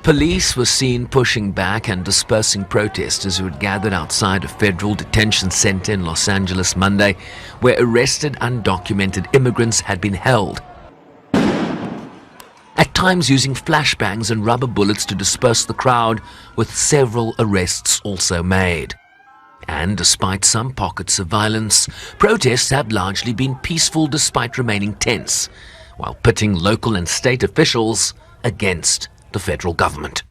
Police were seen pushing back and dispersing protesters who had gathered outside a federal detention center in Los Angeles Monday, where arrested undocumented immigrants had been held. At times using flashbangs and rubber bullets to disperse the crowd, with several arrests also made. And despite some pockets of violence, protests have largely been peaceful despite remaining tense, while pitting local and state officials against the federal government.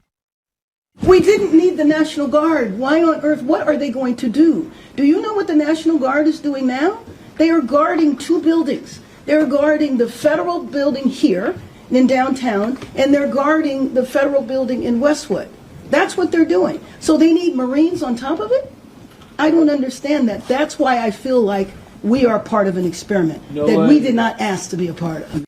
We didn't need the National Guard. Why on earth? What are they going to do? Do you know what the National Guard is doing now? They are guarding two buildings. They're guarding the federal building here in downtown, and they're guarding the federal building in Westwood. That's what they're doing. So they need Marines on top of it? I don't understand that. That's why I feel like we are part of an experiment that we did not ask to be a part of.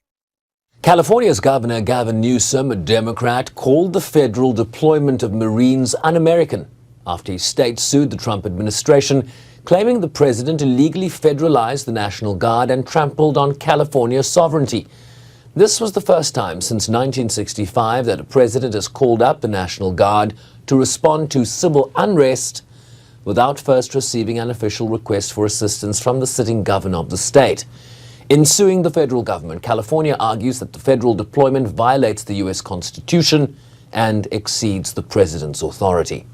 California's Governor Gavin Newsom, a Democrat, called the federal deployment of Marines un-American after his state sued the Trump administration, claiming the president illegally federalized the National Guard and trampled on California's sovereignty. This was the first time since 1965 that a president has called up the National Guard to respond to civil unrest without first receiving an official request for assistance from the sitting governor of the state. In suing the federal government, California argues that the federal deployment violates the U.S. Constitution and exceeds the president's authority.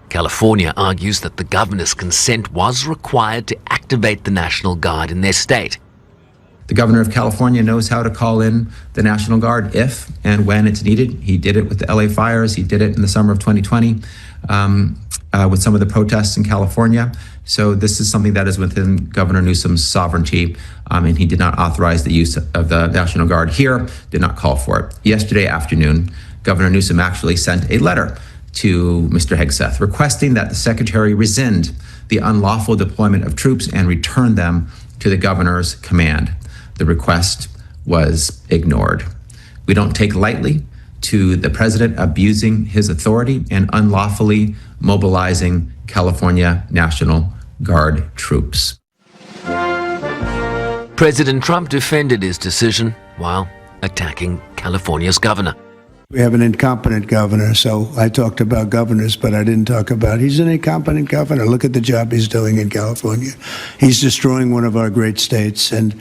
California argues that the governor's consent was required to activate the National Guard in their state. The governor of California knows how to call in the National Guard if and when it's needed. He did it with the LA fires. He did it in the summer of 2020 with some of the protests in California. So this is something that is within Governor Newsom's sovereignty, and he did not authorize the use of the National Guard here, did not call for it. Yesterday afternoon, Governor Newsom actually sent a letter to Mr. Hegseth requesting that the secretary rescind the unlawful deployment of troops and return them to the governor's command. The request was ignored. We don't take lightly to the president abusing his authority and unlawfully mobilizing California National Guard troops. President Trump defended his decision while attacking California's governor. We have an incompetent governor, so I talked about governors, but I didn't talk about he's an incompetent governor. Look at the job he's doing in California. He's destroying one of our great states. And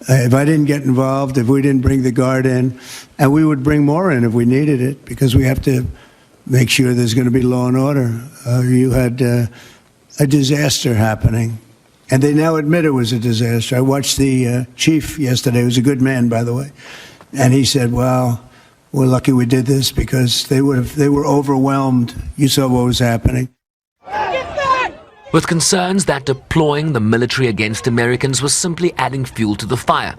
if I didn't get involved, if we didn't bring the Guard in, and we would bring more in if we needed it, because we have to make sure there's going to be law and order. You had a disaster happening, and they now admit it was a disaster. I watched the chief yesterday, who's a good man, by the way, and he said, well, we're lucky we did this because they were overwhelmed. You saw what was happening. With concerns that deploying the military against Americans was simply adding fuel to the fire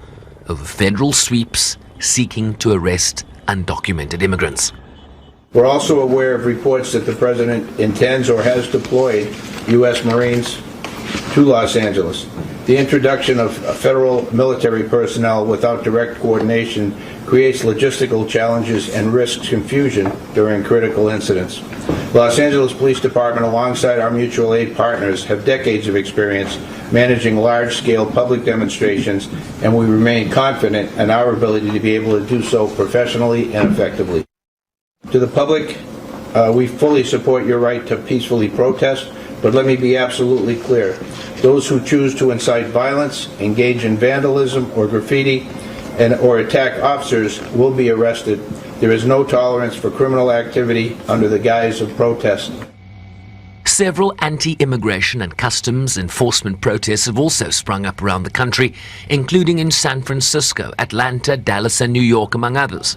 over federal sweeps seeking to arrest undocumented immigrants. We're also aware of reports that the president intends or has deployed U.S. Marines to Los Angeles. The introduction of federal military personnel without direct coordination creates logistical challenges and risks confusion during critical incidents. Los Angeles Police Department, alongside our mutual aid partners, have decades of experience managing large-scale public demonstrations, and we remain confident in our ability to be able to do so professionally and effectively. To the public, we fully support your right to peacefully protest, but let me be absolutely clear. Those who choose to incite violence, engage in vandalism or graffiti, or attack officers will be arrested. There is no tolerance for criminal activity under the guise of protest. Several anti-immigration and customs enforcement protests have also sprung up around the country, including in San Francisco, Atlanta, Dallas, and New York, among others,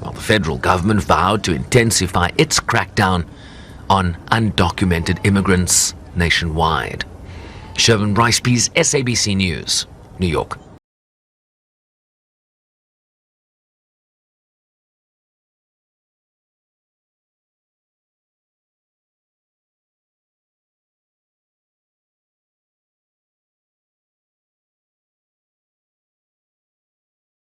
while the federal government vowed to intensify its crackdown on undocumented immigrants nationwide. Sherwin Bryce-Pease, SABC News, New York.